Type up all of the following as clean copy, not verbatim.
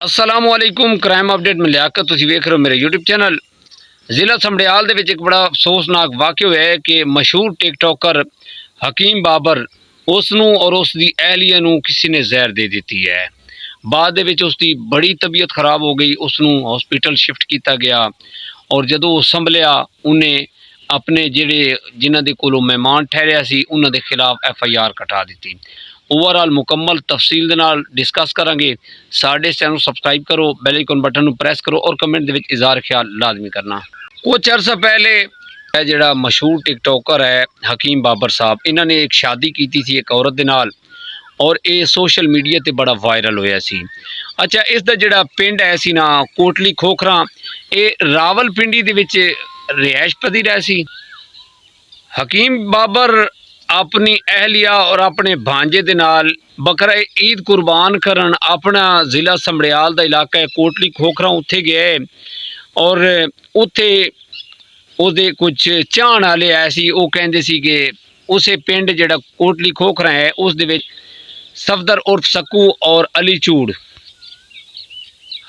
असलामुअलैकुम crime update में लियाकत तुसीं वेख रहे हो मेरे यूट्यूब चैनल। जिला समड़ियाल दे विच एक बड़ा अफसोसनाक वाक़या होया है कि मशहूर टिकटॉकर हकीम बाबर उसनूं और उसकी अहलिया नूं किसी ने जहर दे दी है। बाद दे विच उसकी बड़ी तबीयत खराब हो गई, उसनूं हॉस्पिटल शिफ्ट किया गया और जदों वो संभलिया उन्हें अपने जिहड़े जिन्हां दे कोलों मेहमान ठहरिया सी उन्हां दे खिलाफ FIR कटा दी। ओवरऑल मुकम्मल तफसील दे नाल डिस्कस करांगे। साडे चैनल सबसक्राइब करो, बैल आइकन बटन नूं प्रेस करो और कमेंट दे विच इज़हार ख्याल लाजमी करना। कुछ अर्सा पहले जिहड़ा मशहूर टिकटॉकर है हकीम बाबर साहब, इन्होंने एक शादी की थी एक औरत दे नाल और ये सोशल मीडिया ते बड़ा वायरल होया सी। अच्छा, इसका जिहड़ा पिंड है सी ना कोटली खोखरा, ये रावलपिंडी दे विच रिहायश पदी रहा सी। हकीम बाबर अपनी अहलिया और अपने भांजे दे नाल बकरा ईद कुर्बान करन अपना जिला समड़ियाल का इलाका है कोटली खोखरा उत्थे गए और उत्थे उहदे कुछ चाहण वाले आए सी। वो कहंदे सी कि उसे पिंड जिहड़ा कोटली खोखरा है उस दे विच सफदर उर्फ सक्कू और अली चूड़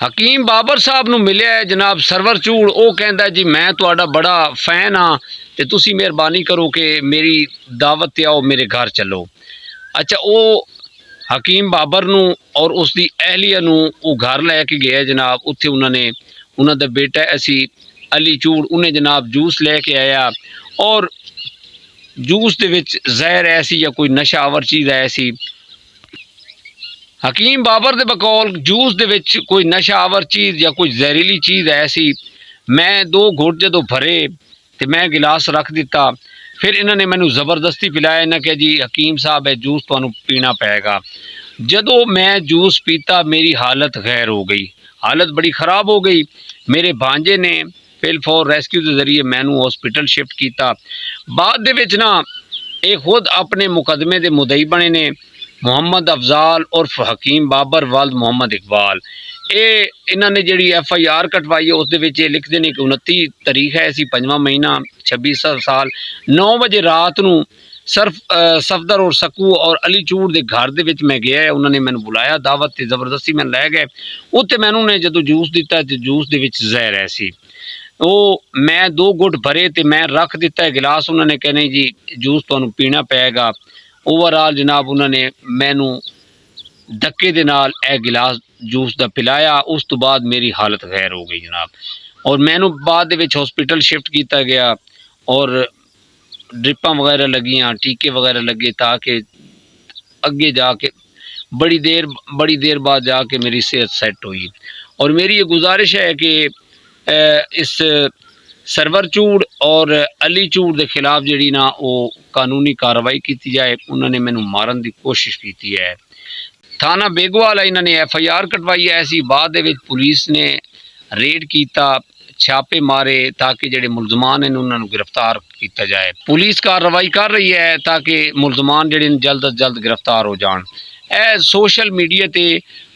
हकीम बाबर साहब नूं मिलिया है जनाब सरवर चूड़। वो कहंदा जी मैं तुहाडा बड़ा फैन हाँ ते तुसी मेहरबानी करो कि मेरी दावत ते आओ, मेरे घर चलो। अच्छा, वो हकीम बाबर नूं और उसकी अहलिया नूं वो घर लैके गया जनाब। उत्थे उन्होंने उन्हां दा बेटा असी अली चूड़ उन्हें जनाब जूस लैके आया और जूस दे विच जहर ऐसी या कोई नशावर चीज़ ऐसी। हकीम बाबर दे बकौल जूस दे विच कोई नशावर चीज़ या कोई जहरीली चीज़ ऐसी। मैं 2 घुट जदों भरे तो मैं गिलास रख दिता, फिर इन्होंने मैनू ज़बरदस्ती पिलाया। इन्हें कहा जी हकीम साहब है जूस तुहानू पीना पैगा। जदों मैं जूस पीता मेरी हालत गैर हो गई, हालत बड़ी ख़राब हो गई। मेरे भांजे ने फिल फॉर रेस्क्यू के जरिए मैनू हॉस्पिटल शिफ्ट किया। बाद दे विच ना ये खुद अपने मुकदमे के मुदई बने ने मुहम्मद अफजाल उर्फ हकीम बाबर वाल मुहम्मद इकबाल। ये इन्होंने जी FIR कटवाई है उस लिखते हैं कि 29 तारीख है इसी 5वां महीना 26 साल 9 बजे रात को सफदर और सकू और अली चूड़ के घर दे विच मैं गया। उन्होंने मैंने बुलाया दावत से जबरदस्ती मैं लै गए। उत्ते मैनू ने जो जूस दिता तो जूस दे विच जहर ऐसी। वो मैं 2 घुट भरे तो मैं रख दिता है गिलास। उन्होंने कहने जी जूस तुहानू पीना पैगा। ओवरऑल जनाब उन्होंने मैनू धक्के दे नाल ए गिलास जूस का पिलाया। उस तो बाद मेरी हालत गैर हो गई जनाब और मैनू बाद दे विच हॉस्पिटल शिफ्ट किया गया और ड्रिपां वगैरह लगियां, टीके वगैरह लगे ताकि अगे जाके बड़ी देर बाद जाके मेरी सेहत सेट हुई। और मेरी ये गुजारिश है कि इस सरवर चूड़ और अली चूड़ के खिलाफ जी ना वो कानूनी कार्रवाई की जाए। उन्होंने मैनू मारन की कोशिश की है। थाना बेगोवाल इन्होंने FIR कटवाई ऐसी। बाद दे विच पुलिस ने रेड किया, छापे मारे ताकि जेडे मुलजमान हैं उन्होंने गिरफ्तार किया जाए। पुलिस कार्रवाई कर रही है ताकि मुलजमान जेडे जल्द अज जल्द गिरफ्तार हो जान। ए सोशल मीडिया ते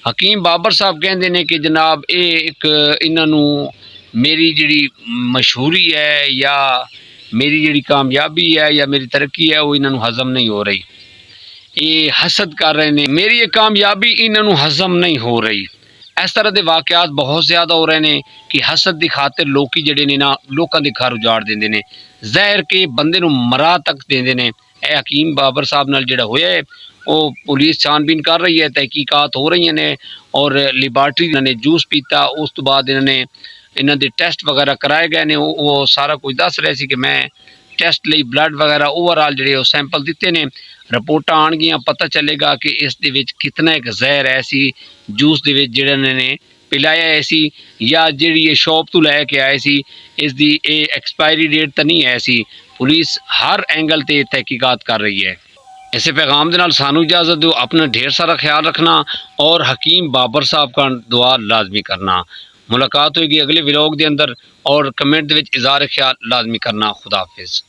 हकीम बाबर साहब कहते हैं कि जनाब ये एक इन्हों मेरी जी मशहूरी है या मेरी जी कामयाबी है या मेरी तरक्की है वो इन्हों हजम नहीं हो रही। ये हसद कर रहे हैं, मेरी ये कामयाबी इन्हों हजम नहीं हो रही। इस तरह के वाकयात बहुत ज़्यादा हो रहे हैं कि हसद की खातिर लोग जड़े ने ना लोगों के घर उजाड़ देंगे ने, जहर के बंदे नूं मरा तक देंगे ने। यह हकीम बाबर साहब नाल जिहड़ा होया है वो पुलिस छानबीन कर रही है, तहकीकात हो रही ने और लिबार्टरी इन्होंने जूस पीता। उस तो बाद इन्होंने इन्हों के टेस्ट वगैरह कराए गए ने। वो सारा कुछ दस रहे सी कि मैं टेस्ट लिए ब्लड वगैरह ओवरऑल जो सैंपल दिते ने, रिपोर्टां आउणगियां पता चलेगा कि इस दे विच कितना एक जहर ऐसी जूस दे विच जिहड़े ने पिलाया ऐसी या जिहड़ी ये शॉप तो लैके आए सी इसकी ये एक्सपायरी डेट तो नहीं ऐसी। पुलिस हर एंगल ते तहकीकात कर रही है। इसे पैगाम के नाल सानू इजाज़त दो। अपना ढेर सारा ख्याल रखना और हकीम बाबर साहब का दुआ लाजमी करना। मुलाकात होगी अगले व्लॉग के अंदर और कमेंट दे विच इज़हार ख्याल लाजमी करना। खुदा हाफिज़।